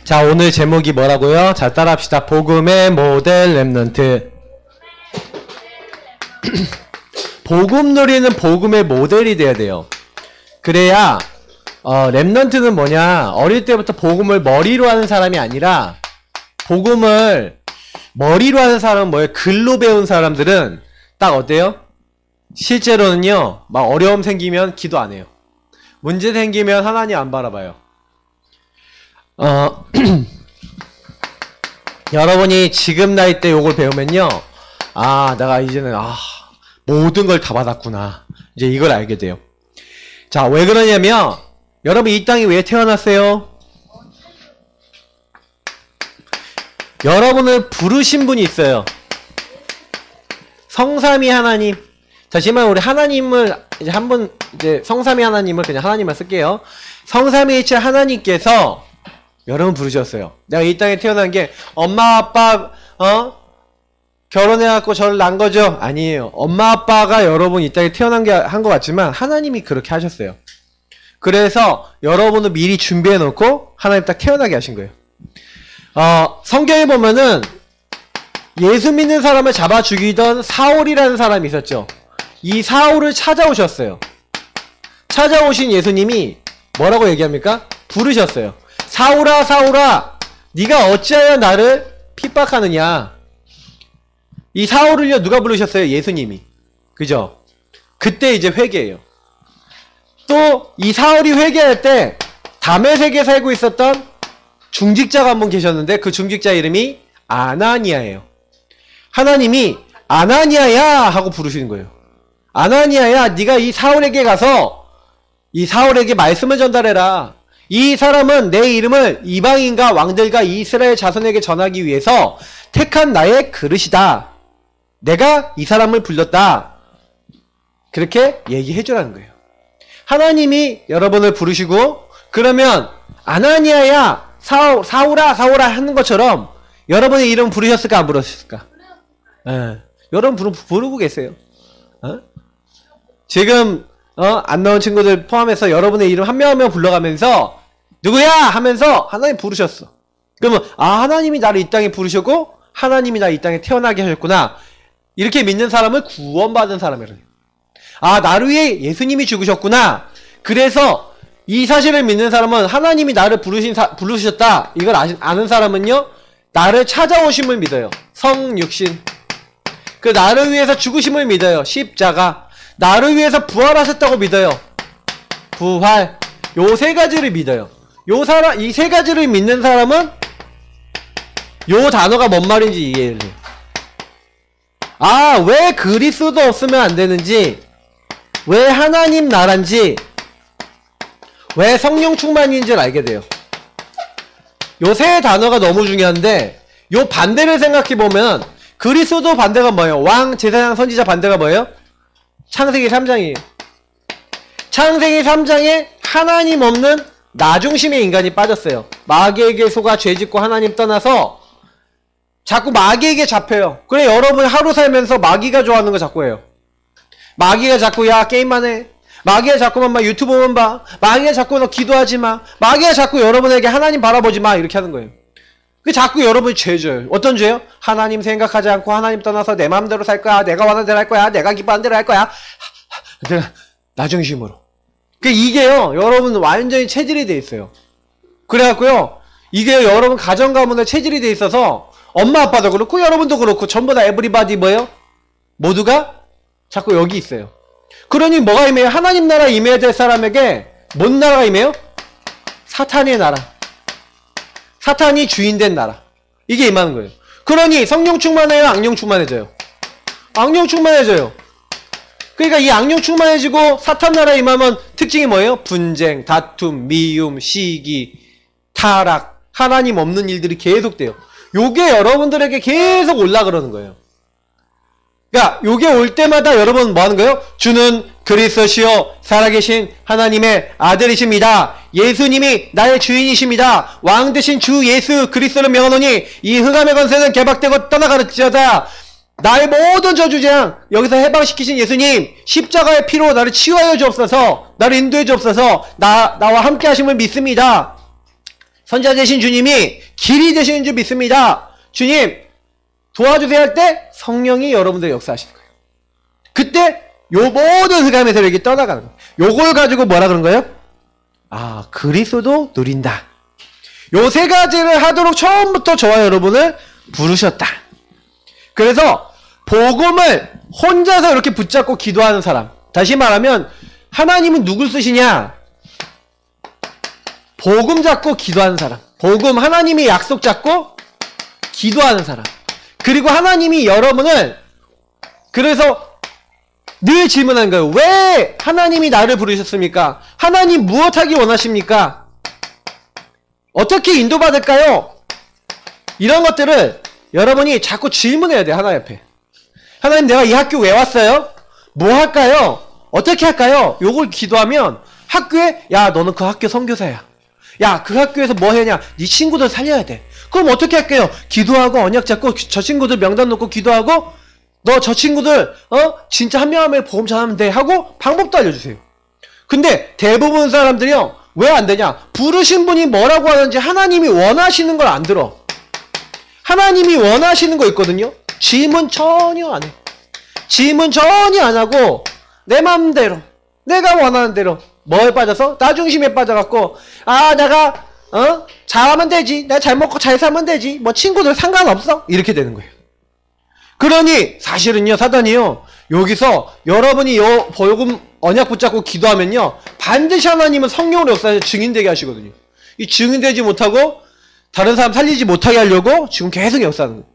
자, 오늘 제목이 뭐라고요? 자, 따라합시다. 복음의 모델 렘넌트. 복음 누리는 복음의 모델이 돼야 돼요. 그래야 렘넌트는 뭐냐? 어릴 때부터 복음을 머리로 하는 사람이 아니라 복음을 머리로 하는 사람은 뭐예요? 글로 배운 사람들은 딱 어때요? 실제로는요, 막 어려움 생기면 기도 안 해요. 문제 생기면 하나님 안 바라봐요. 여러분이 지금 나이 때 요걸 배우면요, 아, 내가 이제는 모든 걸 다 받았구나, 이제 이걸 알게 돼요. 자, 왜 그러냐면 여러분 이 땅에 왜 태어났어요? 여러분을 부르신 분이 있어요. 성삼위 하나님. 자, 지금 우리 하나님을 이제 한번 이제 성삼위 하나님을 그냥 하나님만 쓸게요. 성삼위일체 하나님께서 여러분 부르셨어요. 내가 이 땅에 태어난 게 엄마 아빠 결혼해갖고 저를 낳은 거죠? 아니에요. 엄마 아빠가 여러분 이 땅에 태어난 게 한 것 같지만 하나님이 그렇게 하셨어요. 그래서 여러분을 미리 준비해 놓고 하나님 딱 태어나게 하신 거예요. 성경에 보면은 예수 믿는 사람을 잡아 죽이던 사울이라는 사람이 있었죠. 이 사울을 찾아오셨어요. 찾아오신 예수님이 뭐라고 얘기합니까? 부르셨어요. 사울아, 사울아, 네가 어찌하여 나를 핍박하느냐. 이 사울을요, 누가 부르셨어요? 예수님이. 그죠? 그때 이제 회개해요. 또 이 사울이 회개할 때 다메섹에 살고 있었던 중직자가 한 분 계셨는데 그 중직자 이름이 아나니아예요. 하나님이 아나니아야 하고 부르시는 거예요. 아나니아야, 네가 이 사울에게 가서 이 사울에게 말씀을 전달해라. 이 사람은 내 이름을 이방인과 왕들과 이스라엘 자손에게 전하기 위해서 택한 나의 그릇이다. 내가 이 사람을 불렀다. 그렇게 얘기해 주라는 거예요. 하나님이 여러분을 부르시고, 그러면 아나니아야, 사울아, 사울아 하는 것처럼 여러분의 이름 부르셨을까 안 부르셨을까? 여러분 부르고 계세요. 지금 안 나온 친구들 포함해서 여러분의 이름 한 명 한 명 불러가면서 누구야 하면서 하나님 부르셨어. 그러면 하나님이 나를 이 땅에 부르셨고 하나님이 나 이 땅에 태어나게 하셨구나, 이렇게 믿는 사람을 구원받은 사람이래요. 나를 위해 예수님이 죽으셨구나. 그래서 이 사실을 믿는 사람은 하나님이 나를 부르셨다, 이걸 아는 사람은요, 나를 찾아오심을 믿어요. 성육신. 그 나를 위해서 죽으심을 믿어요. 십자가. 나를 위해서 부활하셨다고 믿어요. 부활. 요 세 가지를 믿어요. 이 세 가지를 믿는 사람은 요 단어가 뭔 말인지 이해를 해요. 왜 그리스도 없으면 안 되는지, 왜 하나님 나라인지, 왜 성령 충만인지를 알게 돼요. 요 세 단어가 너무 중요한데, 요 반대를 생각해보면 그리스도 반대가 뭐예요? 왕, 제사장, 선지자 반대가 뭐예요? 창세기 3장이에요. 창세기 3장에 하나님 없는 나 중심의 인간이 빠졌어요. 마귀에게 속아 죄짓고 하나님 떠나서 자꾸 마귀에게 잡혀요. 그래, 여러분 하루 살면서 마귀가 좋아하는 거 자꾸 해요. 마귀가 자꾸 야 게임만 해. 마귀가 자꾸만 막 유튜브만 봐. 마귀가 자꾸 너 기도하지 마. 마귀가 자꾸 여러분에게 하나님 바라보지 마, 이렇게 하는 거예요. 그 자꾸 여러분이 죄 져요. 어떤 죄요? 하나님 생각하지 않고 하나님 떠나서 내 마음대로 살 거야. 내가 원하는 대로 할 거야. 내가 기뻐하는 대로 할 거야. 나 중심으로. 이게요, 여러분 완전히 체질이 돼 있어요. 그래갖고요, 이게 여러분 가정 가문에 체질이 돼 있어서 엄마 아빠도 그렇고 여러분도 그렇고 전부 다 에브리바디 뭐예요? 모두가 자꾸 여기 있어요. 그러니 뭐가 임해요? 하나님 나라 임해야 될 사람에게 뭔 나라가 임해요? 사탄의 나라. 사탄이 주인된 나라. 이게 임하는 거예요. 그러니 성령 충만해요? 악령 충만해져요? 악령 충만해져요. 그러니까 이 악령 충만해지고 사탄 나라에 임하면 특징이 뭐예요? 분쟁, 다툼, 미움, 시기, 타락, 하나님 없는 일들이 계속 돼요. 요게 여러분들에게 계속 올라 그러는 거예요. 그러니까 요게 올 때마다 여러분 뭐 하는 거예요? 주는 그리스도시요 살아계신 하나님의 아들이십니다. 예수님이 나의 주인이십니다. 왕 대신 주 예수 그리스도를 명하노니 이 흑암의 권세는 개박되고 떠나가는지어다. 나의 모든 저주재앙 여기서 해방시키신 예수님, 십자가의 피로 나를 치유하여 주옵소서, 나를 인도해 주옵소서, 나와 함께 하심을 믿습니다. 선지자 되신 주님이 길이 되시는 줄 믿습니다. 주님 도와주세요 할 때 성령이 여러분들 역사하시는 거예요. 그때 요 모든 흑암의 세력이 떠나가는 거예요. 요걸 가지고 뭐라 그런 거예요? 아, 그리스도 누린다. 요 세 가지를 하도록 처음부터 저와 여러분을 부르셨다. 그래서 복음을 혼자서 이렇게 붙잡고 기도하는 사람, 다시 말하면 하나님은 누굴 쓰시냐? 복음 잡고 기도하는 사람, 복음 하나님이 약속 잡고 기도하는 사람, 그리고 하나님이 여러분을 그래서 늘 질문하는 거예요. 왜 하나님이 나를 부르셨습니까? 하나님 무엇하기 원하십니까? 어떻게 인도받을까요? 이런 것들을 여러분이 자꾸 질문해야 돼요. 하나님 앞에. 하나님 내가 이 학교 왜 왔어요? 뭐 할까요? 어떻게 할까요? 요걸 기도하면 학교에 야 너는 그 학교 선교사야. 야 그 학교에서 뭐 해냐? 네 친구들 살려야 돼. 그럼 어떻게 할게요? 기도하고 언약 잡고 저 친구들 명단 놓고 기도하고 너 저 친구들 진짜 한 명 한 명 복음 전하면 돼 하고 방법도 알려주세요. 근데 대부분 사람들이요 왜 안 되냐? 부르신 분이 뭐라고 하는지 하나님이 원하시는 걸 안 들어. 하나님이 원하시는 거 있거든요. 질문 전혀 안 해. 질문 전혀 안 하고 내 맘대로 내가 원하는 대로 뭐에 빠져서 나 중심에 빠져갖고 아 내가 잘하면 되지, 내가 잘 먹고 잘 살면 되지, 뭐 친구들 상관없어 이렇게 되는 거예요. 그러니 사실은요 사단이요 여기서 여러분이 요 복음 언약 붙잡고 기도하면요 반드시 하나님은 성령으로 역사해서 증인되게 하시거든요. 이 증인되지 못하고 다른 사람 살리지 못하게 하려고 지금 계속 역사하는 거예요.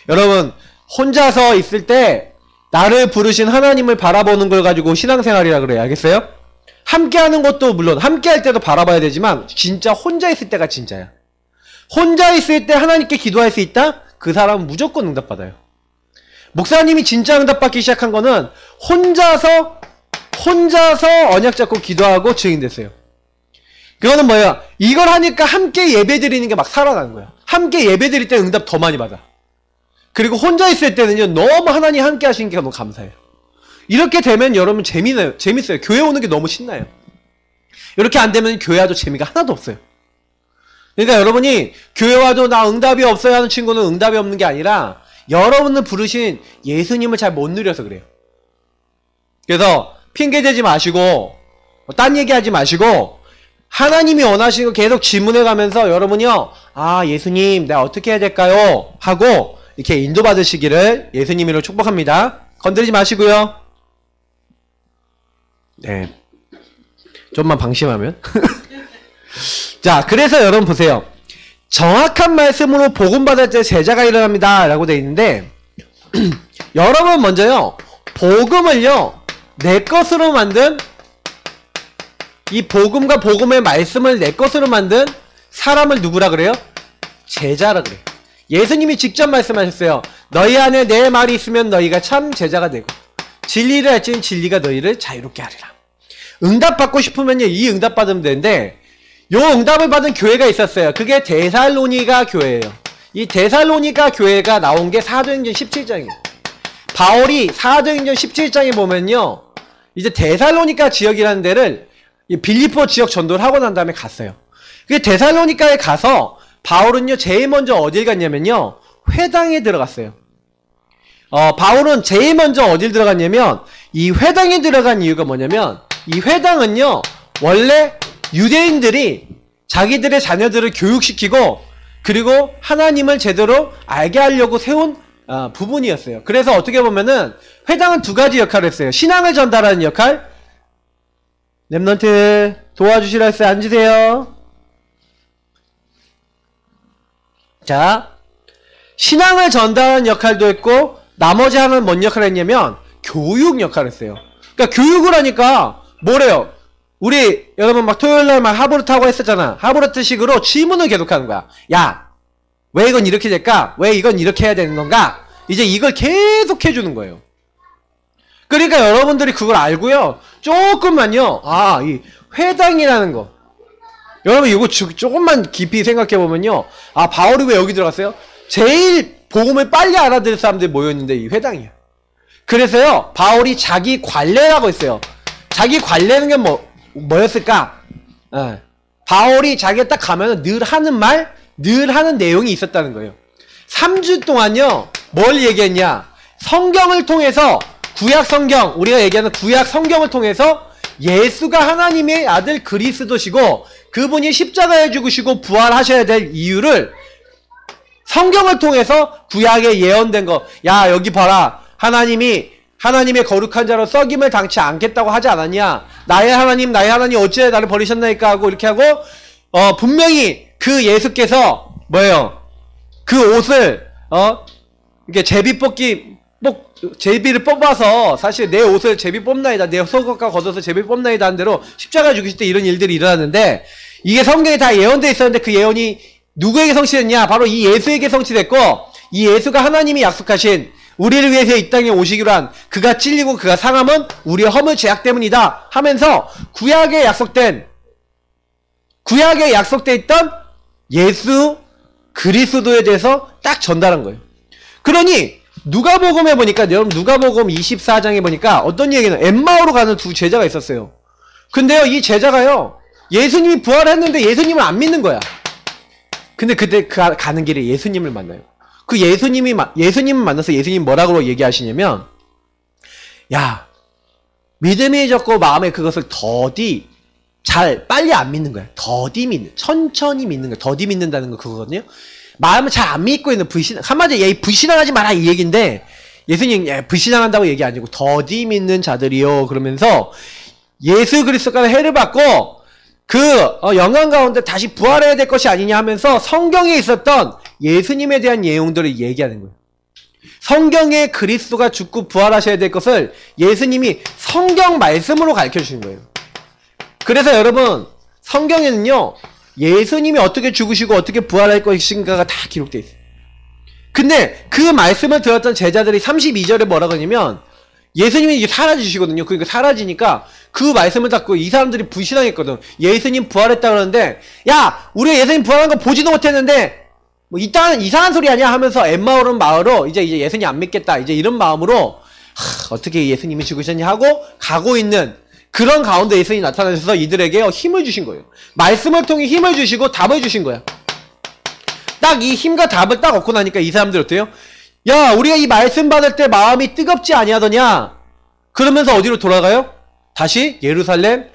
여러분 혼자서 있을 때 나를 부르신 하나님을 바라보는 걸 가지고 신앙생활이라 그래요. 알겠어요? 함께하는 것도 물론 함께할 때도 바라봐야 되지만 진짜 혼자 있을 때가 진짜야. 혼자 있을 때 하나님께 기도할 수 있다? 그 사람은 무조건 응답받아요. 목사님이 진짜 응답받기 시작한 거는 혼자서 언약 잡고 기도하고 증인됐어요. 그거는 뭐예요? 이걸 하니까 함께 예배드리는 게 막 살아나는 거야. 함께 예배드릴 때 응답 더 많이 받아. 그리고 혼자 있을 때는요 너무 하나님 함께 하시는 게 너무 감사해요. 이렇게 되면 여러분 재밌어요. 교회 오는 게 너무 신나요. 이렇게 안 되면 교회 와도 재미가 하나도 없어요. 그러니까 여러분이 교회 와도 나 응답이 없어요 하는 친구는 응답이 없는 게 아니라 여러분을 부르신 예수님을 잘 못 누려서 그래요. 그래서 핑계대지 마시고 딴 얘기하지 마시고 하나님이 원하시는 거 계속 질문해 가면서 여러분이요 아 예수님 내가 어떻게 해야 될까요? 하고 이렇게 인도받으시기를 예수님으로 축복합니다. 건드리지 마시고요. 네, 좀만 방심하면 자 그래서 여러분 보세요. 정확한 말씀으로 복음받을 때 제자가 일어납니다 라고 되어 있는데 여러분 먼저요 복음을요 내 것으로 만든 이 복음과 복음의 말씀을 내 것으로 만든 사람을 누구라 그래요? 제자라 그래요. 예수님이 직접 말씀하셨어요. 너희 안에 내 말이 있으면 너희가 참 제자가 되고 진리를 알지니 진리가 너희를 자유롭게 하리라. 응답받고 싶으면요 이 응답 받으면 되는데 요 응답을 받은 교회가 있었어요. 그게 데살로니가 교회예요. 이 데살로니가 교회가 나온 게 사도행전 17장이에요. 바울이 사도행전 17장에 보면요 이제 데살로니가 지역이라는 데를 빌립보 지역 전도를 하고 난 다음에 갔어요. 그 데살로니가에 가서 바울은요 제일 먼저 어딜 갔냐면요 회당에 들어갔어요. 바울은 제일 먼저 어딜 들어갔냐면 이 회당에 들어간 이유가 뭐냐면 이 회당은요 원래 유대인들이 자기들의 자녀들을 교육시키고 그리고 하나님을 제대로 알게 하려고 세운 부분이었어요. 그래서 어떻게 보면은 회당은 두 가지 역할을 했어요. 신앙을 전달하는 역할. 랩런트 도와주시라 했어요. 앉으세요. 자, 신앙을 전달하는 역할도 했고 나머지 하나는 뭔 역할을 했냐면 교육 역할을 했어요. 그러니까 교육을 하니까 뭐래요? 우리 여러분 막 토요일날 막 하브르트 하고 했었잖아. 하브르트식으로 질문을 계속하는 거야. 야, 왜 이건 이렇게 될까? 왜 이건 이렇게 해야 되는 건가? 이제 이걸 계속 해주는 거예요. 그러니까 여러분들이 그걸 알고요. 조금만요. 이 회당이라는 거. 여러분 이거 조금만 깊이 생각해보면요. 바울이 왜 여기 들어갔어요? 제일 복음을 빨리 알아들을 사람들이 모여있는데 이 회당이야. 그래서요. 바울이 자기 관례라고 했어요. 자기 관례는 게 뭐였을까? 바울이 자기가 딱 가면 늘 하는 말, 늘 하는 내용이 있었다는 거예요. 3주 동안요, 뭘 얘기했냐? 성경을 통해서, 구약 성경, 우리가 얘기하는 구약 성경을 통해서 예수가 하나님의 아들 그리스도시고 그분이 십자가에 죽으시고 부활하셔야 될 이유를 성경을 통해서 구약에 예언된 거. 야, 여기 봐라. 하나님의 거룩한 자로 썩임을 당치 않겠다고 하지 않았냐? 나의 하나님 어찌해 나를 버리셨나이까 하고 이렇게 하고, 분명히 그 예수께서 뭐예요? 그 옷을, 이게 제비를 뽑아서 사실 내 옷을 제비 뽑나이다. 내 속옷과 걷어서 제비 뽑나이다 한 대로 십자가 죽으실 때 이런 일들이 일어났는데, 이게 성경에 다 예언되어 있었는데 그 예언이 누구에게 성취됐냐? 바로 이 예수에게 성취됐고, 이 예수가 하나님이 약속하신 우리를 위해서 이 땅에 오시기로 한 그가 찔리고 그가 상함은 우리의 허물 죄악 때문이다 하면서 구약에 약속돼 있던 예수 그리스도에 대해서 딱 전달한 거예요. 그러니 누가복음에 보니까, 여러분 누가복음 24장에 보니까 어떤 얘기는 엠마오로 가는 두 제자가 있었어요. 근데요, 이 제자가요, 예수님이 부활했는데 예수님을 안 믿는 거야. 근데 그때 가는 길에 예수님을 만나요. 그 예수님을 만나서 예수님 뭐라고 얘기하시냐면, 야, 믿음이 적고 마음에 그것을 빨리 안 믿는 거야. 천천히 믿는 거야. 더디 믿는다는 거 그거거든요. 마음을 잘 안 믿고 있는 한마디로 불신앙하지 마라 이 얘기인데, 예수님 불신앙한다고 얘기 아니고 더디 믿는 자들이요 그러면서 예수 그리스도가 해를 받고 영광 가운데 다시 부활해야 될 것이 아니냐 하면서 성경에 있었던 예수님에 대한 내용들을 얘기하는 거예요. 성경에 그리스도가 죽고 부활하셔야 될 것을 예수님이 성경 말씀으로 가르쳐 주신 거예요. 그래서 여러분, 성경에는요, 예수님이 어떻게 죽으시고 어떻게 부활할 것인가가 다 기록되어 있어요. 근데 그 말씀을 들었던 제자들이 32절에 뭐라고 하냐면, 예수님이 이제 사라지시거든요. 그러니까 사라지니까 그 말씀을 듣고 이 사람들이 불신앙했거든. 예수님 부활했다 그러는데, 야, 우리가 예수님 부활한 거 보지도 못했는데 뭐 이상한 소리 아니야 하면서 엠마오는 마을로 이제 예수님 안 믿겠다, 이제 이런 마음으로 어떻게 예수님이 죽으셨냐 하고 가고 있는 그런 가운데 예수님이 나타나셔서 이들에게 힘을 주신 거예요. 말씀을 통해 힘을 주시고 답을 주신 거야. 딱 이 힘과 답을 딱 얻고 나니까 이 사람들 어때요? 야, 우리가 이 말씀 받을 때 마음이 뜨겁지 아니하더냐? 그러면서 어디로 돌아가요? 다시 예루살렘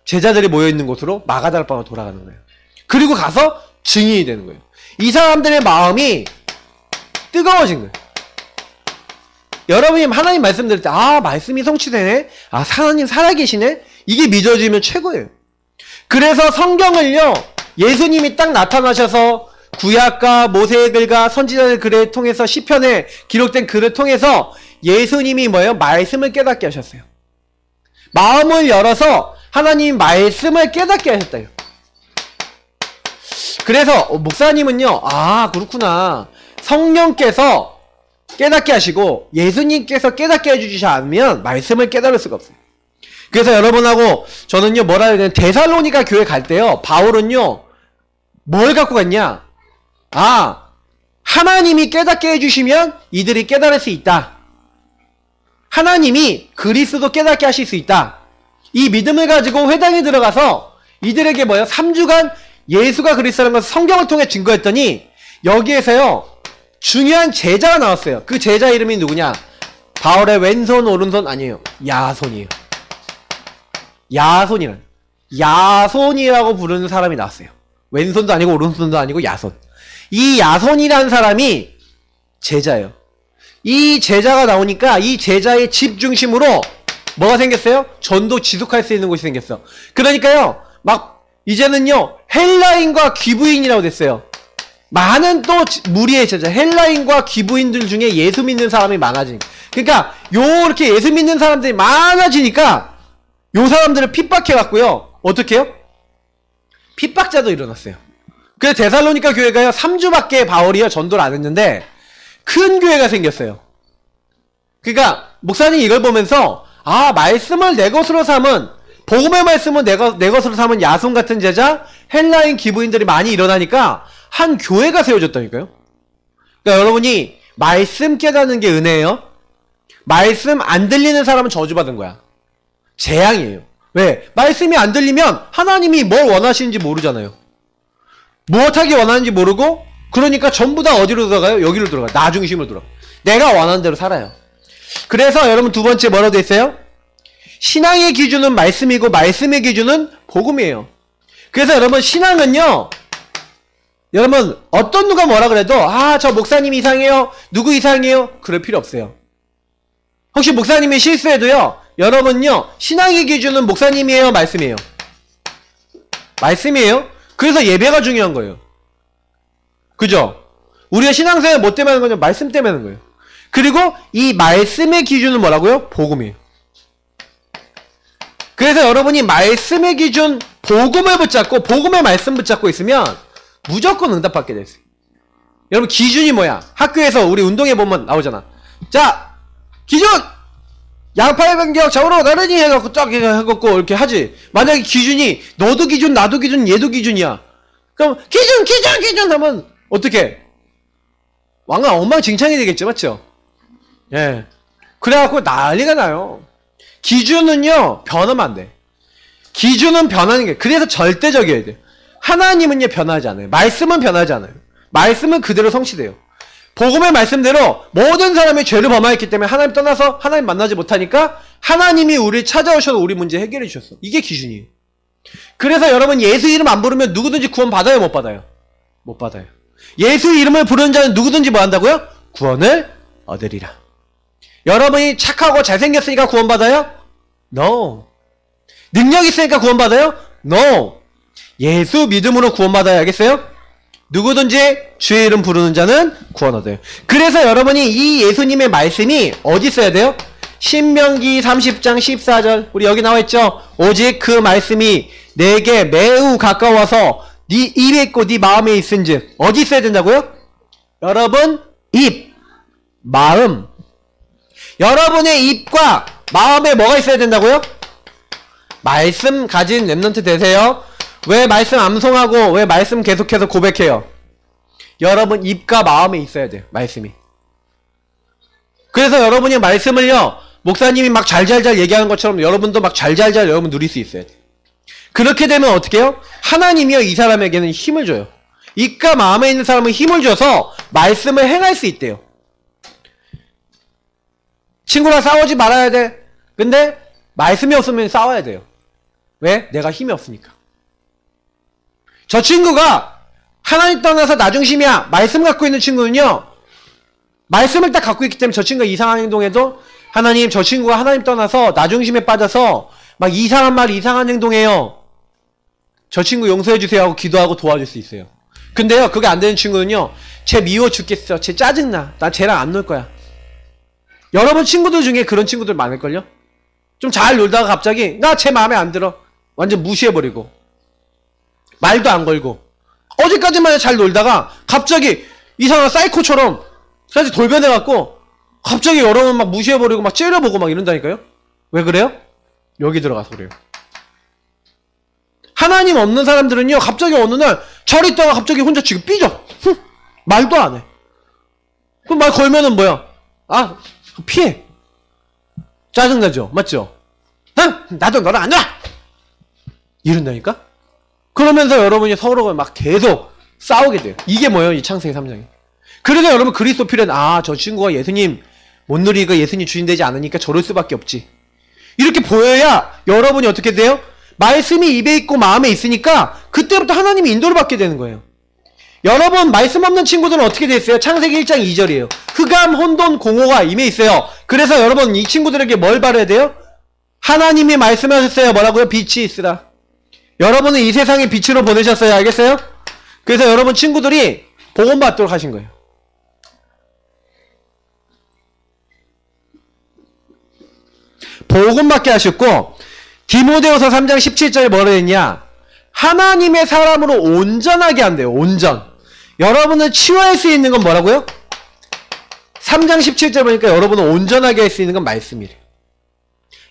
제자들이 모여있는 곳으로 마가다락방으로 돌아가는 거예요. 그리고 가서 증인이 되는 거예요. 이 사람들의 마음이 뜨거워진 거예요. 여러분이 하나님 말씀 들을 때, 말씀이 성취되네? 하나님 살아계시네? 이게 믿어지면 최고예요. 그래서 성경을요, 예수님이 딱 나타나셔서 구약과 모세의 글과 선지자의 글을 통해서 시편에 기록된 글을 통해서 예수님이 뭐예요? 말씀을 깨닫게 하셨어요. 마음을 열어서 하나님 말씀을 깨닫게 하셨다요. 그래서 목사님은요, 그렇구나. 성령께서 깨닫게 하시고 예수님께서 깨닫게 해주시지 않으면 말씀을 깨달을 수가 없어요. 그래서 여러분하고 저는요, 뭐라 해야 되나, 데살로니가 교회 갈 때요, 바울은요 뭘 갖고 갔냐? 하나님이 깨닫게 해주시면 이들이 깨달을 수 있다. 하나님이 그리스도 깨닫게 하실 수 있다. 이 믿음을 가지고 회당에 들어가서 이들에게 3주간 예수가 그리스도라는 것을 성경을 통해 증거했더니 여기에서요, 중요한 제자가 나왔어요. 그 제자 이름이 누구냐? 바울의 왼손 오른손 아니에요. 야손이에요. 야손이라고 부르는 사람이 나왔어요. 왼손도 아니고 오른손도 아니고 야손. 이 야손이라는 사람이 제자예요. 이 제자가 나오니까 이 제자의 집 중심으로 뭐가 생겼어요? 전도 지속할 수 있는 곳이 생겼어. 그러니까요, 이제는요, 헬라인과 귀부인이라고 됐어요. 많은 또 무리의 제자, 헬라인과 귀부인들 중에 예수 믿는 사람이 많아지니까. 그러니까 이렇게 예수 믿는 사람들이 많아지니까 요 사람들을 핍박해갖고요, 어떻게 해요? 핍박자도 일어났어요. 그래서 데살로니가 교회가요, 3주밖에 바울이요 전도를 안 했는데 큰 교회가 생겼어요. 그러니까 목사님이 이걸 보면서 말씀을 내 것으로 삼은, 복음의 말씀은 내 것으로 삼은 야손 같은 제자, 헬라인 기부인들이 많이 일어나니까 한 교회가 세워졌다니까요. 그러니까 여러분이 말씀 깨닫는 게 은혜예요. 말씀 안 들리는 사람은 저주받은 거야. 재앙이에요. 왜? 말씀이 안 들리면 하나님이 뭘 원하시는지 모르잖아요. 무엇하기 원하는지 모르고, 그러니까 전부 다 어디로 들어가요? 여기로 들어가요. 나 중심으로 들어가. 내가 원하는 대로 살아요. 그래서 여러분 두 번째 뭐라고 돼 있어요? 신앙의 기준은 말씀이고 말씀의 기준은 복음이에요. 그래서 여러분 신앙은요, 여러분 어떤 누가 뭐라 그래도 저 목사님 이상해요, 누구 이상해요, 그럴 필요 없어요. 혹시 목사님이 실수해도요, 여러분요 신앙의 기준은 목사님이에요, 말씀이에요? 말씀이에요. 그래서 예배가 중요한 거예요. 그죠? 우리가 신앙생활 뭐 때문에 하는 거냐? 말씀 때문에 하는 거예요. 그리고 이 말씀의 기준은 뭐라고요? 복음이에요. 그래서 여러분이 말씀의 기준 복음을 붙잡고 복음의 말씀 붙잡고 있으면 무조건 응답받게 돼 있어요. 여러분 기준이 뭐야? 학교에서 우리 운동회 보면 나오잖아. 자, 기준! 양팔 간격 좌우로 나란히 해갖고 쫙 해갖고 이렇게 하지. 만약에 기준이 너도 기준 나도 기준 얘도 기준이야. 그럼 기준 하면 어떻게? 왕은 엉망진창이 되겠죠, 맞죠? 예. 그래갖고 난리가 나요. 기준은요 변하면 안 돼. 기준은 변하는 게, 그래서 절대적이어야 돼. 하나님은요 변하지 않아요. 말씀은 변하지 않아요. 말씀은 그대로 성취돼요. 복음의 말씀대로 모든 사람이 죄를 범하였기 때문에 하나님 떠나서 하나님 만나지 못하니까 하나님이 우리를 찾아오셔서 우리 문제 해결해 주셨어. 이게 기준이에요. 그래서 여러분 예수 이름 안 부르면 누구든지 구원 받아요, 못 받아요? 못 받아요. 예수 이름을 부르는 자는 누구든지 뭐 한다고요? 구원을 얻으리라. 여러분이 착하고 잘생겼으니까 구원 받아요? No. 능력 있으니까 구원 받아요? No. 예수 믿음으로 구원 받아야 알겠어요? 누구든지 주의 이름 부르는 자는 구원 얻어요. 그래서 여러분이 이 예수님의 말씀이 어디 있어야 돼요? 신명기 30장 14절 우리 여기 나와있죠? 오직 그 말씀이 내게 매우 가까워서 네 입에 있고 네 마음에 있은즉 어디 있어야 된다고요? 여러분 입, 마음. 여러분의 입과 마음에 뭐가 있어야 된다고요? 말씀 가진 랩런트 되세요. 왜 말씀 암송하고 왜 말씀 계속해서 고백해요? 여러분 입과 마음에 있어야 돼요. 말씀이. 그래서 여러분이 말씀을요 목사님이 막 잘잘잘 얘기하는 것처럼 여러분도 막 잘잘잘 여러분 누릴 수 있어야 돼요. 그렇게 되면 어떻게 해요? 하나님이요 이 사람에게는 힘을 줘요. 입과 마음에 있는 사람은 힘을 줘서 말씀을 행할 수 있대요. 친구랑 싸우지 말아야 돼. 근데 말씀이 없으면 싸워야 돼요. 왜? 내가 힘이 없으니까. 저 친구가 하나님 떠나서 나 중심이야. 말씀 갖고 있는 친구는요. 말씀을 딱 갖고 있기 때문에 저 친구가 이상한 행동해도 하나님 저 친구가 하나님 떠나서 나 중심에 빠져서 막 이상한 말 이상한 행동해요. 저 친구 용서해 주세요 하고 기도하고 도와줄 수 있어요. 근데요 그게 안 되는 친구는요. 쟤 미워 죽겠어. 쟤 짜증나. 나 쟤랑 안 놀 거야. 여러분 친구들 중에 그런 친구들 많을걸요? 좀 잘 놀다가 갑자기 나 쟤 마음에 안 들어. 완전 무시해버리고 말도 안 걸고 어제까지만 잘 놀다가 갑자기 이상한 사이코처럼 사실 돌변해갖고 갑자기 여러분 막 무시해버리고 막 째려보고 막 이런다니까요? 왜 그래요? 여기 들어가서 그래요. 하나님 없는 사람들은요 갑자기 어느 날 잘 있다가 갑자기 혼자 지금 삐져. 말도 안 해. 그럼 말 걸면은 뭐야? 피해. 짜증나죠? 맞죠? 나도 너랑 안 놀아! 이런다니까? 그러면서 여러분이 서로가 막 계속 싸우게 돼요. 이게 뭐예요? 이 창세기 3장이. 그래서 여러분 그리스도 필요는 저 친구가 예수님 못 누리고 예수님 주인 되지 않으니까 저럴 수밖에 없지. 이렇게 보여야 여러분이 어떻게 돼요? 말씀이 입에 있고 마음에 있으니까 그때부터 하나님이 인도를 받게 되는 거예요. 여러분 말씀 없는 친구들은 어떻게 돼 있어요? 창세기 1장 2절이에요. 흑암, 혼돈, 공허가 임해 있어요. 그래서 여러분 이 친구들에게 뭘 바라야 돼요? 하나님이 말씀하셨어요. 뭐라고요? 빛이 있으라. 여러분은 이 세상에 빛으로 보내셨어요. 알겠어요? 그래서 여러분 친구들이 복음 받도록 하신 거예요. 복음 받게 하셨고 디모데후서 3장 17절에 뭐라 했냐? 하나님의 사람으로 온전하게 한대요. 온전. 여러분을 치유할 수 있는 건 뭐라고요? 3장 17절 보니까 여러분을 온전하게 할 수 있는 건 말씀이래요.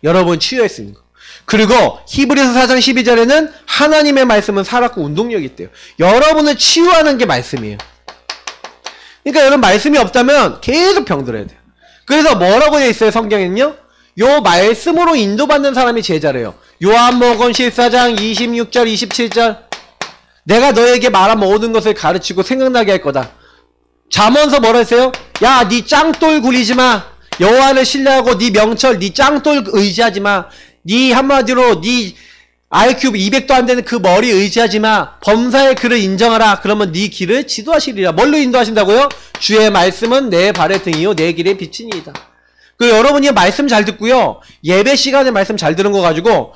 여러분 치유할 수 있는 거. 그리고 히브리서 4장 12절에는 하나님의 말씀은 살았고 운동력이 있대요. 여러분을 치유하는 게 말씀이에요. 그러니까 여러분 말씀이 없다면 계속 병들어야 돼요. 그래서 뭐라고 되어 있어요? 성경에는요. 요 말씀으로 인도받는 사람이 제자래요. 요한복음 14장 26절 27절 내가 너에게 말한 모든 것을 가르치고 생각나게 할 거다. 잠언서 뭐라 했어요? 야, 니 짱돌 구리지 마. 여호와를 신뢰하고 니 명철, 니 짱돌 의지하지 마. 니 한마디로 니 IQ 200도 안 되는 그 머리 의지하지 마. 범사의 그를 인정하라. 그러면 네 길을 지도하시리라. 뭘로 인도하신다고요? 주의 말씀은 내 발의 등이요 내 길의 빛이니이다. 그 여러분이 말씀 잘 듣고요. 예배 시간에 말씀 잘 들은 거 가지고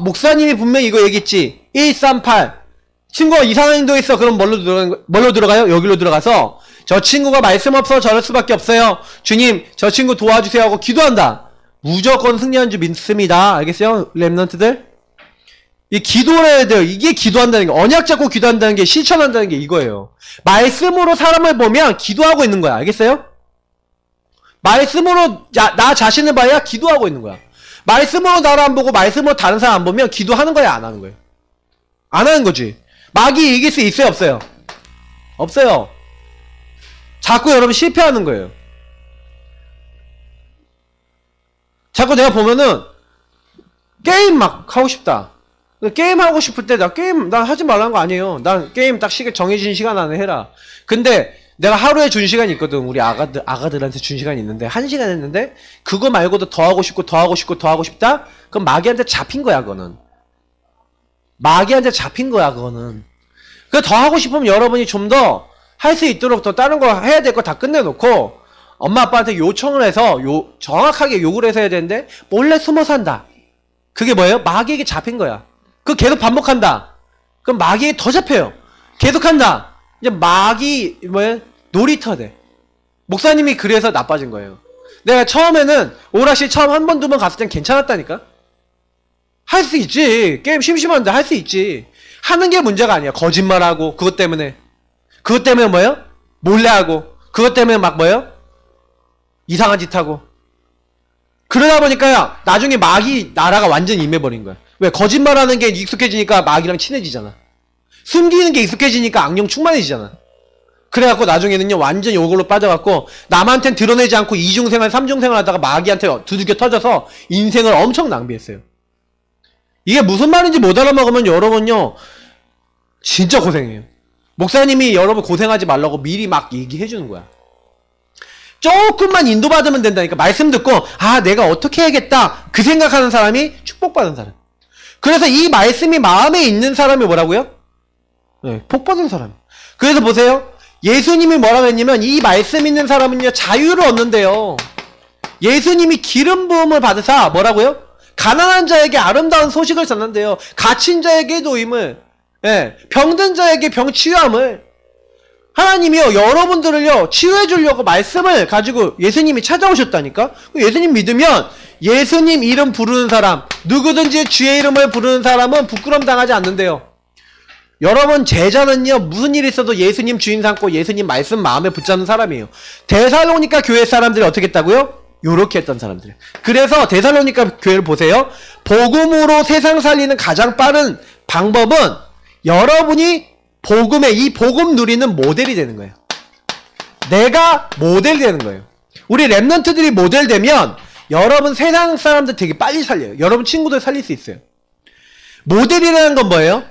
목사님이 분명히 이거 얘기했지. 138 친구가 이상한 행동했어. 그럼 뭘로 들어가요? 여기로 들어가서 저 친구가 말씀 없어 저럴 수밖에 없어요. 주님 저 친구 도와주세요 하고 기도한다. 무조건 승리한 줄 믿습니다. 알겠어요? 렘넌트들? 이 기도를 해야 돼요. 이게 기도한다는 게, 언약 잡고 기도한다는 게, 실천한다는 게 이거예요. 말씀으로 사람을 보면 기도하고 있는 거야. 알겠어요? 말씀으로 나 자신을 봐야 기도하고 있는 거야. 말씀으로 나를 안 보고 말씀으로 다른 사람 안 보면 기도하는 거야, 안 하는 거예요? 안 하는 거지. 마귀 이길 수 있어요, 없어요? 없어요. 자꾸 여러분 실패하는 거예요. 자꾸 내가 보면은 게임 막 하고 싶다. 게임 하고 싶을 때 나 하지 말라는 거 아니에요. 난 게임 딱 정해진 시간 안에 해라. 근데 내가 하루에 준 시간이 있거든. 우리 아가들한테 준 시간이 있는데 1시간 했는데 그거 말고도 더 하고 싶고 더 하고 싶고 더 하고 싶다? 그럼 마귀한테 잡힌 거야, 그거는. 마귀한테 잡힌 거야, 그거는. 더 하고 싶으면 여러분이 좀 더 할 수 있도록 더 다른 거 해야 될 거 다 끝내놓고 엄마 아빠한테 요청을 해서 정확하게 요구를 해서 해야 되는데 몰래 숨어서 한다. 그게 뭐예요? 마귀에게 잡힌 거야. 그거 계속 반복한다. 그럼 마귀에 더 잡혀요. 계속한다. 이제 마귀 놀이터 돼. 목사님이 그래서 나빠진 거예요. 내가 처음에는 오락실 처음 한 번, 두 번 갔을 땐 괜찮았다니까. 할 수 있지. 게임 심심한데 할 수 있지. 하는 게 문제가 아니야. 거짓말하고 그것 때문에 뭐예요? 몰래하고 그것 때문에 막 뭐예요? 이상한 짓 하고. 그러다 보니까요, 나중에 마귀 나라가 완전히 임해버린 거야. 왜? 거짓말하는 게 익숙해지니까 마귀랑 친해지잖아. 숨기는 게 익숙해지니까 악령 충만해지잖아. 그래갖고 나중에는요, 완전히 요걸로 빠져갖고 남한텐 드러내지 않고 이중생활, 삼중생활 하다가 마귀한테 두들겨 터져서 인생을 엄청 낭비했어요. 이게 무슨 말인지 못 알아먹으면 여러분요, 진짜 고생해요. 목사님이 여러분 고생하지 말라고 미리 막 얘기해주는 거야. 조금만 인도받으면 된다니까. 말씀 듣고 내가 어떻게 해야겠다 그 생각하는 사람이 축복받은 사람. 그래서 이 말씀이 마음에 있는 사람이 뭐라고요? 네, 복받은 사람. 그래서 보세요. 예수님이 뭐라고 했냐면 이 말씀 있는 사람은요 자유를 얻는데요. 예수님이 기름 부음을 받으사 뭐라고요? 가난한 자에게 아름다운 소식을 전한대요. 갇힌 자에게 노임을, 병든 자에게 병 치유함을. 하나님이요, 여러분들을요, 치유해 주려고 말씀을 가지고 예수님이 찾아오셨다니까? 예수님 믿으면 예수님 이름 부르는 사람, 누구든지 주의 이름을 부르는 사람은 부끄럼 당하지 않는데요. 여러분, 제자는요, 무슨 일이 있어도 예수님 주인 삼고 예수님 말씀 마음에 붙잡는 사람이에요. 데살로니가 교회 사람들이 어떻게 했다고요? 요렇게 했던 사람들. 그래서 데살로니가 교회를 보세요. 복음으로 세상 살리는 가장 빠른 방법은 여러분이 이 복음 누리는 모델이 되는 거예요. 내가 모델이 되는 거예요. 우리 랩런트들이 모델 되면 여러분 세상 사람들 되게 빨리 살려요. 여러분 친구들 살릴 수 있어요. 모델이라는 건 뭐예요?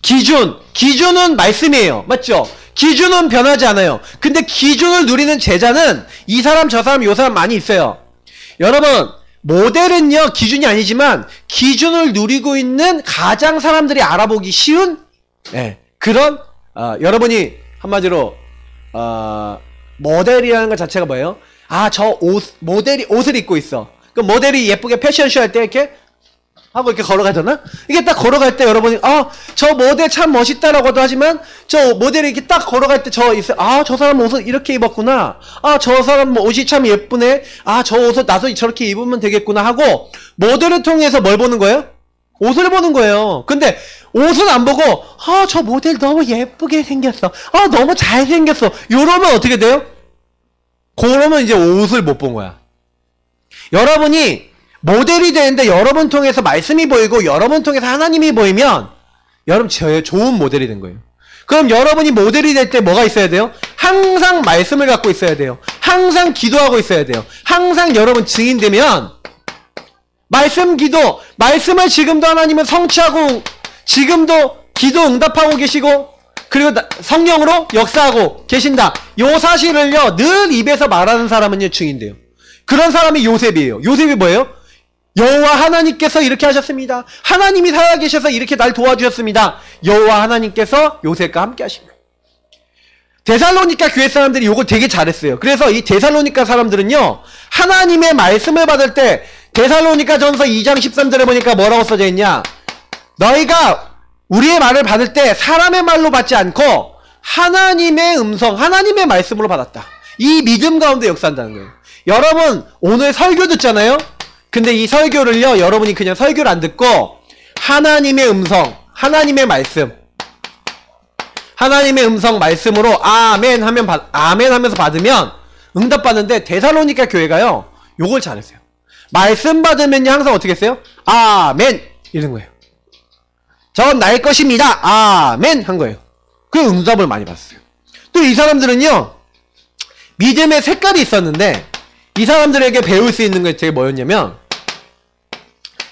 기준은 말씀이에요. 맞죠? 기준은 변하지 않아요. 근데 기준을 누리는 제자는 이 사람 저 사람 요 사람 많이 있어요. 여러분 모델은요 기준이 아니지만 기준을 누리고 있는 가장 사람들이 알아보기 쉬운 그런 여러분이 한마디로 모델이라는 것 자체가 뭐예요? 저 모델이 옷을 입고 있어. 그 모델이 예쁘게 패션쇼 할 때 이렇게 하고 이렇게 걸어가잖아? 이게 딱 걸어갈 때 여러분이 저 모델 참 멋있다라고도 하지만 저 모델이 이렇게 딱 걸어갈 때 저 사람 옷을 이렇게 입었구나. 저 사람 옷이 참 예쁘네. 저 옷을 나도 저렇게 입으면 되겠구나 하고 모델을 통해서 뭘 보는 거예요? 옷을 보는 거예요. 근데 옷은 안 보고 저 모델 너무 예쁘게 생겼어. 너무 잘생겼어. 이러면 어떻게 돼요? 그러면 이제 옷을 못 본 거야. 여러분이 모델이 되는데 여러분 통해서 말씀이 보이고 여러분 통해서 하나님이 보이면 여러분 좋은 모델이 된 거예요. 그럼 여러분이 모델이 될 때 뭐가 있어야 돼요? 항상 말씀을 갖고 있어야 돼요. 항상 기도하고 있어야 돼요. 항상 여러분 증인되면 말씀 기도, 말씀을 지금도 하나님은 성취하고, 지금도 기도 응답하고 계시고, 그리고 성령으로 역사하고 계신다. 요 사실을요, 늘 입에서 말하는 사람은요, 증인돼요. 그런 사람이 요셉이에요. 요셉이 뭐예요? 여호와 하나님께서 이렇게 하셨습니다. 하나님이 살아계셔서 이렇게 날 도와주셨습니다. 여호와 하나님께서 요셉과 함께 하신 거예요. 데살로니가 교회 사람들이 요거 되게 잘했어요. 그래서 이 데살로니가 사람들은요, 하나님의 말씀을 받을 때 데살로니가 전서 2장 13절에 보니까 뭐라고 써져 있냐? 너희가 우리의 말을 받을 때 사람의 말로 받지 않고 하나님의 음성, 하나님의 말씀으로 받았다. 이 믿음 가운데 역사한다는 거예요. 여러분 오늘 설교 듣잖아요? 근데 이 설교를요, 여러분이 그냥 설교를 안 듣고 하나님의 음성, 하나님의 말씀, 하나님의 음성 말씀으로 아멘 하면 아멘 하면서 받으면 응답받는데, 데살로니가 교회가요 요걸 잘했어요. 말씀 받으면요 항상 어떻게 했어요? 아멘 이런 거예요. 저건 나의 것입니다. 아멘 한 거예요. 그 응답을 많이 받았어요. 또 이 사람들은요, 믿음의 색깔이 있었는데, 이 사람들에게 배울 수 있는 게 되게 뭐였냐면,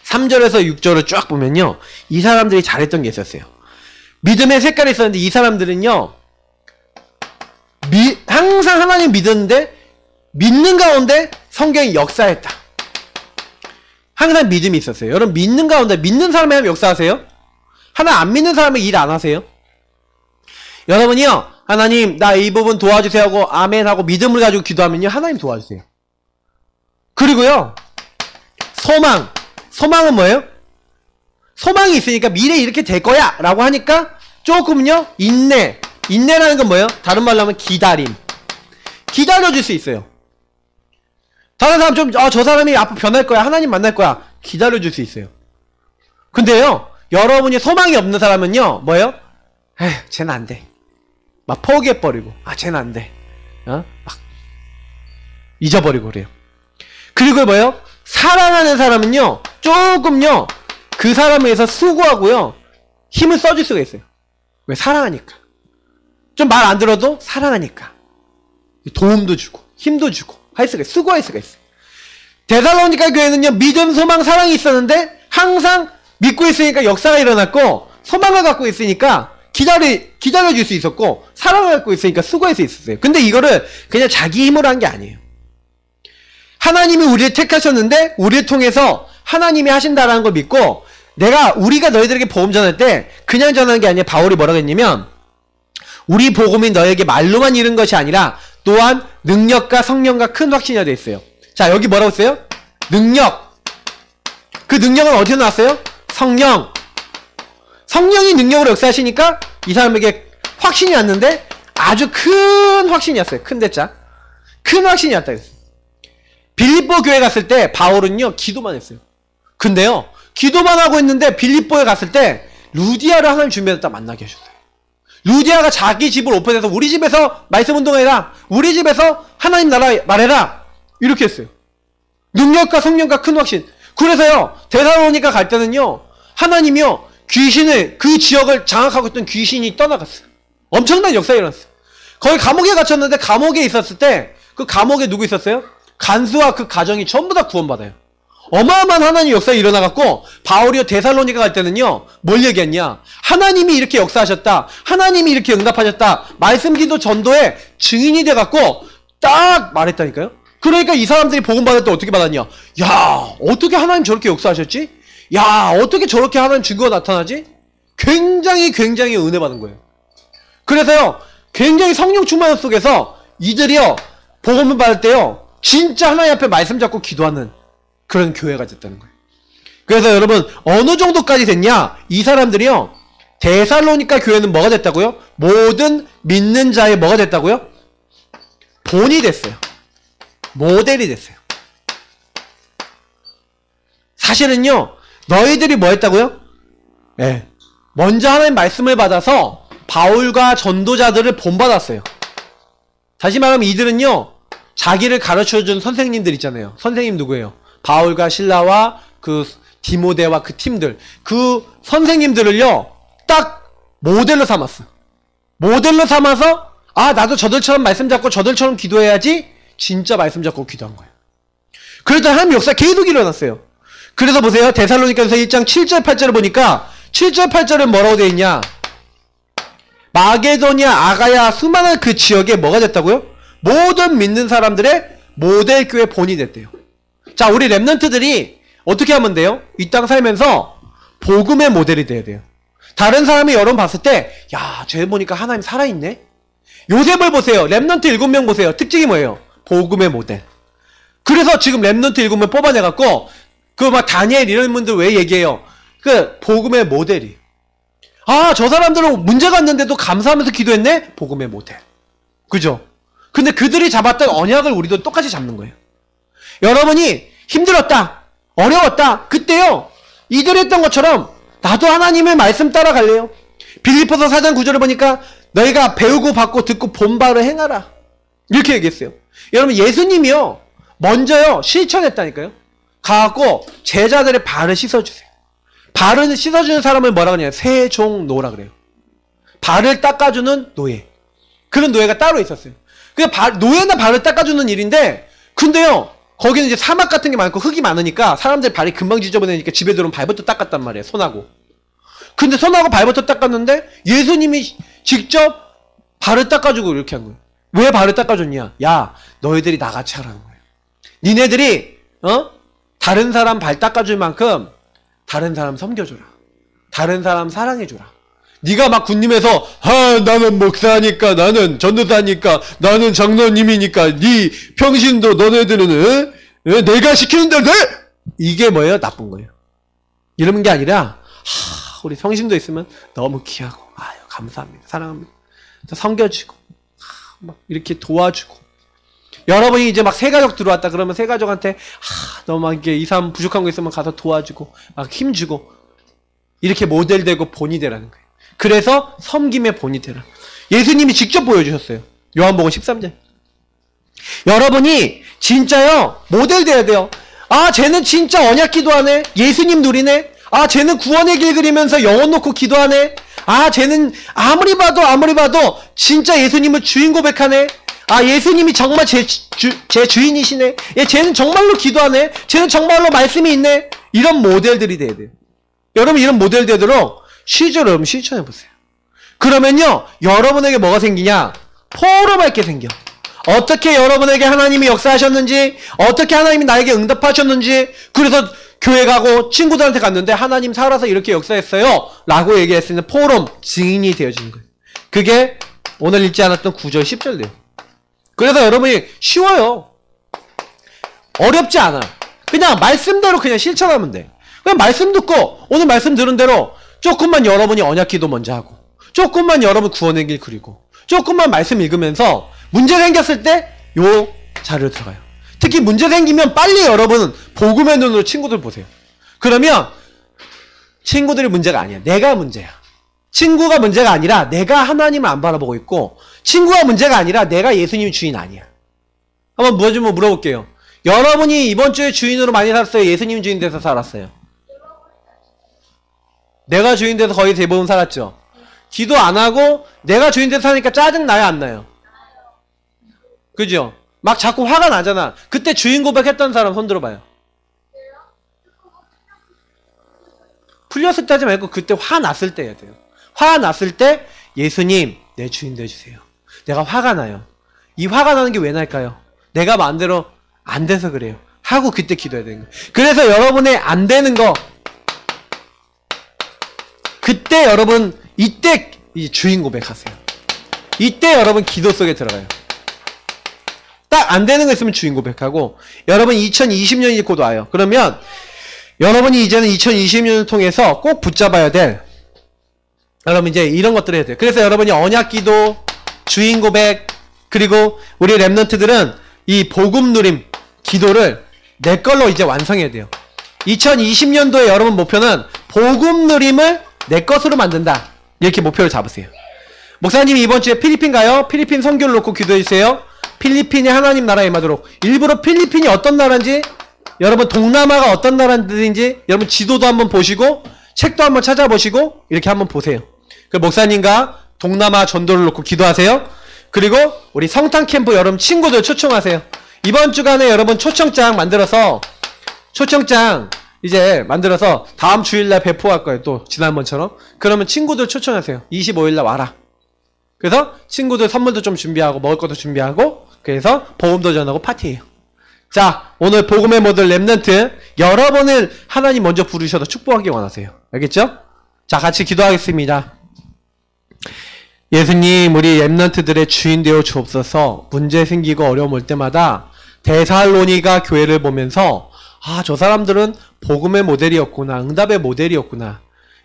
3절에서 6절을 쫙 보면요, 이 사람들이 잘했던 게 있었어요. 믿음의 색깔이 있었는데, 이 사람들은요, 항상 하나님 믿었는데, 믿는 가운데 성경이 역사했다. 항상 믿음이 있었어요. 여러분 믿는 가운데, 믿는 사람이 하면 역사하세요? 하나 안 믿는 사람은 일 안 하세요? 여러분이요, 하나님 나 이 부분 도와주세요 하고 아멘 하고 믿음을 가지고 기도하면요, 하나님 도와주세요. 그리고요, 소망은 뭐예요? 소망이 있으니까 미래 이렇게 될 거야 라고 하니까 조금요, 인내라는 건 뭐예요? 다른 말로 하면 기다려줄 수 있어요. 다른 사람 좀 저 사람이 앞으로 변할 거야, 하나님 만날 거야, 기다려줄 수 있어요. 근데요, 여러분이 소망이 없는 사람은요, 뭐예요? 에휴, 쟤는 안 돼. 막 포기해버리고, 쟤는 안 돼. 막 잊어버리고 그래요. 그리고 뭐예요? 사랑하는 사람은요, 조금요, 그 사람에 의해서 수고하고요, 힘을 써줄 수가 있어요. 왜? 사랑하니까. 좀 말 안 들어도 사랑하니까. 도움도 주고, 힘도 주고, 수고할 수가 있어요. 데살로니가 교회는요, 믿음, 소망, 사랑이 있었는데, 항상 믿고 있으니까 역사가 일어났고, 소망을 갖고 있으니까 기다려줄 수 있었고, 사랑을 갖고 있으니까 수고할 수 있었어요. 근데 이거를 그냥 자기 힘으로 한 게 아니에요. 하나님이 우리를 택하셨는데, 우리를 통해서 하나님이 하신다라는 걸 믿고, 우리가 너희들에게 복음 전할 때 그냥 전하는 게 아니라, 바울이 뭐라고 했냐면, 우리 복음이 너에게 말로만 이른 것이 아니라 또한 능력과 성령과 큰 확신이 되어 있어요. 자, 여기 뭐라고 했어요? 능력. 그 능력은 어디서 나왔어요? 성령이 능력으로 역사하시니까 이 사람에게 확신이 왔는데, 아주 큰 확신이었어요. 큰 대자. 큰 확신이 왔다 그랬어요. 빌립보 교회 갔을 때 바울은요, 기도만 했어요. 근데요, 기도만 하고 있는데 빌립보에 갔을 때 루디아를 하나님 준비했다 만나게 하셨어요. 루디아가 자기 집을 오픈해서 우리 집에서 말씀 운동해라, 우리 집에서 하나님 나라 말해라, 이렇게 했어요. 능력과 성령과 큰 확신. 그래서요, 데살로니가 갈 때는요, 하나님이요, 그 지역을 장악하고 있던 귀신이 떠나갔어요. 엄청난 역사가 일어났어요. 거기 감옥에 갇혔는데, 감옥에 있었을 때 그 감옥에 누구 있었어요? 간수와 그 가정이 전부 다 구원받아요. 어마어마한 하나님 역사가 일어나갖고, 바울이요 데살로니가 갈 때는요, 뭘 얘기했냐? 하나님이 이렇게 역사하셨다, 하나님이 이렇게 응답하셨다, 말씀 기도 전도에 증인이 돼갖고 딱 말했다니까요. 그러니까 이 사람들이 복음 받을 때 어떻게 받았냐? 야, 어떻게 하나님 저렇게 역사하셨지? 야, 어떻게 저렇게 하나님 증거가 나타나지? 굉장히 은혜 받은 거예요. 그래서요, 굉장히 성령 충만 속에서 이들이요, 복음을 받을 때요, 진짜 하나님 앞에 말씀 잡고 기도하는 그런 교회가 됐다는 거예요. 그래서 여러분, 어느 정도까지 됐냐? 이 사람들이요, 데살로니가 교회는 뭐가 됐다고요? 모든 믿는 자의 뭐가 됐다고요? 본이 됐어요. 모델이 됐어요. 사실은요, 너희들이 뭐 했다고요? 네, 먼저 하나님 말씀을 받아서 바울과 전도자들을 본받았어요. 다시 말하면 이들은요, 자기를 가르쳐준 선생님들 있잖아요. 선생님 누구예요? 바울과 실라와 그 디모데와 그 팀들, 그 선생님들을요, 딱 모델로 삼았어. 모델로 삼아서, 나도 저들처럼 말씀 잡고 저들처럼 기도해야지. 진짜 말씀 잡고 기도한 거예요. 그랬더니 하나님 역사 계속 일어났어요. 그래서 보세요. 데살로니가서 1장 7절 8절을 보니까 7절 8절은 뭐라고 되어 있냐? 마게도냐 아가야 수많은 그 지역에 뭐가 됐다고요? 모든 믿는 사람들의 모델 교회 본이 됐대요. 자, 우리 렘넌트들이 어떻게 하면 돼요? 이 땅 살면서 복음의 모델이 돼야 돼요. 다른 사람이 여러분 봤을 때, 야, 쟤 보니까 하나님 살아있네? 요셉을 보세요. 렘넌트 7명 보세요. 특징이 뭐예요? 복음의 모델. 그래서 지금 렘넌트 7명 뽑아내갖고, 그 막 다니엘 이런 분들 왜 얘기해요? 그 복음의 모델이. 아, 저 사람들은 문제가 있는데도 감사하면서 기도했네? 복음의 모델. 그죠? 근데 그들이 잡았던 언약을 우리도 똑같이 잡는 거예요. 여러분이 힘들었다, 어려웠다, 그때요, 이들이 했던 것처럼 나도 하나님의 말씀 따라갈래요. 빌립보서 4장 9절을 보니까 너희가 배우고 받고 듣고 본 바를 행하라, 이렇게 얘기했어요. 여러분, 예수님이요 먼저요 실천했다니까요. 가갖고 제자들의 발을 씻어주세요. 발을 씻어주는 사람을 뭐라 그러냐, 세종노라 그래요. 발을 닦아주는 노예. 그런 노예가 따로 있었어요. 노예나 발을 닦아주는 일인데, 근데요 거기는 이제 사막 같은 게 많고 흙이 많으니까 사람들 발이 금방 지저분해니까 집에 들어오면 발부터 닦았단 말이에요. 손하고. 근데 손하고 발부터 닦았는데 예수님이 직접 발을 닦아주고 이렇게 한 거예요. 왜 발을 닦아줬냐? 야, 너희들이 나같이 하라는 거예요. 니네들이 다른 사람 발 닦아줄 만큼 다른 사람 섬겨줘라. 다른 사람 사랑해줘라. 네가 막 군림에서 나는 목사니까, 나는 전도사니까, 나는 장로님이니까, 네 평신도 너네들은 내가 시키는 대로 돼! 이게 뭐예요? 나쁜 거예요. 이런 게 아니라 우리 평신도 있으면 너무 귀하고, 아유 감사합니다, 사랑합니다, 섬겨주고, 막 이렇게 도와주고. 여러분이 이제 막 새가족 들어왔다 그러면 새가족한테 너무 막 이게 이삼 부족한 거 있으면 가서 도와주고 막 힘주고, 이렇게 모델되고 본이 되라는 거예요. 그래서 섬김의 본이 되라. 예수님이 직접 보여주셨어요. 요한복음 13장. 여러분이 진짜요 모델 돼야 돼요. 아, 쟤는 진짜 언약 기도하네. 예수님 누리네. 아, 쟤는 구원의 길 그리면서 영혼 놓고 기도하네. 아, 쟤는 아무리 봐도 진짜 예수님을 주인 고백하네. 아, 예수님이 정말 제 주인이시네. 쟤는 정말로 기도하네. 쟤는 정말로 말씀이 있네. 이런 모델들이 돼야 돼요. 여러분, 이런 모델 되도록 실제로 여러분 실천해보세요. 그러면요 여러분에게 뭐가 생기냐? 포럼할 게 생겨. 어떻게 여러분에게 하나님이 역사하셨는지, 어떻게 하나님이 나에게 응답하셨는지. 그래서 교회 가고 친구들한테 갔는데 하나님 살아서 이렇게 역사했어요 라고 얘기할 수 있는 포럼, 증인이 되어지는 거예요. 그게 오늘 읽지 않았던 9절 10절이에요. 그래서 여러분이 쉬워요. 어렵지 않아요. 그냥 말씀대로 그냥 실천하면 돼. 그냥 말씀 듣고 오늘 말씀 들은 대로 조금만 여러분이 언약기도 먼저 하고, 조금만 여러분 구원의 길 그리고, 조금만 말씀 읽으면서 문제 생겼을 때 요 자료로 들어가요. 특히 문제 생기면 빨리 여러분은 복음의 눈으로 친구들 보세요. 그러면 친구들이 문제가 아니야. 내가 문제야. 친구가 문제가 아니라 내가 하나님을 안 바라보고 있고, 친구가 문제가 아니라 내가 예수님이 주인 아니야. 한번 물어볼게요. 여러분이 이번 주에 주인으로 많이 살았어요? 예수님 주인 돼서 살았어요? 내가 주인 돼서 거의 대부분 살았죠. 기도 안 하고 내가 주인 돼서 사니까 짜증 나요, 안 나요? 그죠? 막 자꾸 화가 나잖아. 그때 주인 고백했던 사람 손 들어봐요. 풀렸을 때 하지 말고 그때 화났을 때 해야 돼요. 화났을 때 예수님 내 주인 되어주세요. 내가 화가 나요. 이 화가 나는 게 왜 날까요? 내가 마음대로 안 돼서 그래요 하고 그때 기도해야 되는 거예요. 그래서 여러분의 안 되는 거, 그때 여러분 이때 이 주인 고백하세요. 이때 여러분 기도 속에 들어가요. 딱 안 되는 거 있으면 주인 고백하고, 여러분 2020년이 곧 와요. 그러면 여러분이 이제는 2020년을 통해서 꼭 붙잡아야 될, 여러분 이제 이런 것들을 해야 돼요. 그래서 여러분이 언약 기도, 주인 고백, 그리고 우리 렘넌트들은 이 복음 누림 기도를 내 걸로 이제 완성해야 돼요. 2020년도에 여러분 목표는 복음 누림을 내 것으로 만든다, 이렇게 목표를 잡으세요. 목사님이 이번 주에 필리핀 가요. 필리핀 선교를 놓고 기도해주세요. 필리핀이 하나님 나라에 임하도록. 일부러 필리핀이 어떤 나라인지, 여러분 동남아가 어떤 나라인지 여러분 지도도 한번 보시고 책도 한번 찾아보시고 이렇게 한번 보세요. 그 목사님과 동남아 전도를 놓고 기도하세요. 그리고 우리 성탄 캠프 여러분 친구들 초청하세요. 이번 주간에 여러분 초청장 만들어서, 초청장 이제 만들어서 다음 주일날 배포할 거예요. 또 지난번처럼. 그러면 친구들 초청하세요. 25일날 와라. 그래서 친구들 선물도 좀 준비하고 먹을 것도 준비하고 그래서 복음도 전하고 파티해요. 자, 오늘 복음의 모델 렘넌트 여러분을 하나님 먼저 부르셔서 축복하기 원하세요. 알겠죠? 자, 같이 기도하겠습니다. 예수님, 우리 렘넌트들의 주인 되어 주옵소서. 문제 생기고 어려움 올 때마다 데살로니가 교회를 보면서 아, 저 사람들은 복음의 모델이었구나. 응답의 모델이었구나.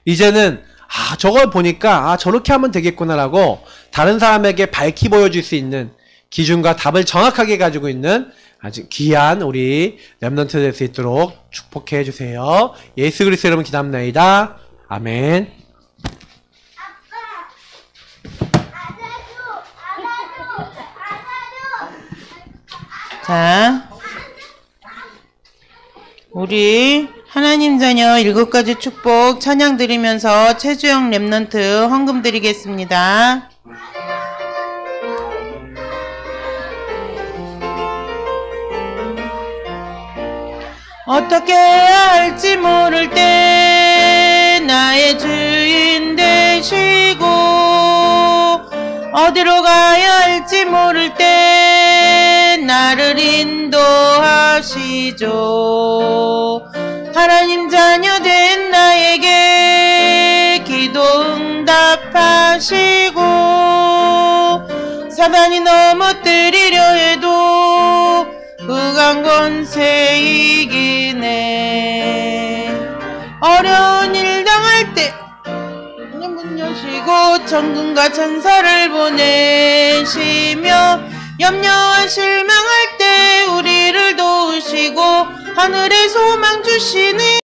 이제는 아, 저걸 보니까 아, 저렇게 하면 되겠구나라고 다른 사람에게 밝히 보여줄 수 있는 기준과 답을 정확하게 가지고 있는 아주 귀한 우리 렘넌트 될 수 있도록 축복해 주세요. 예수 그리스도 이름으로 기도합니다. 아멘. 자, 우리 하나님 자녀 7가지 축복 찬양 드리면서 최주영 렘넌트 헌금 드리겠습니다. 어떻게 해야 할지 모를 때 나의 주인 되시고 어디로 가야 할지 모를 때 나를 인도하시죠. 하나님 자녀 된 나에게 기도 응답하시고 사단이 넘어뜨리려 해도 그강 권세 이기네. 어려운 일 당할 때 문 여시고 천군과 천사를 보내시며 염려와 실망할 때 우리를 도우시고 하늘에 소망 주시는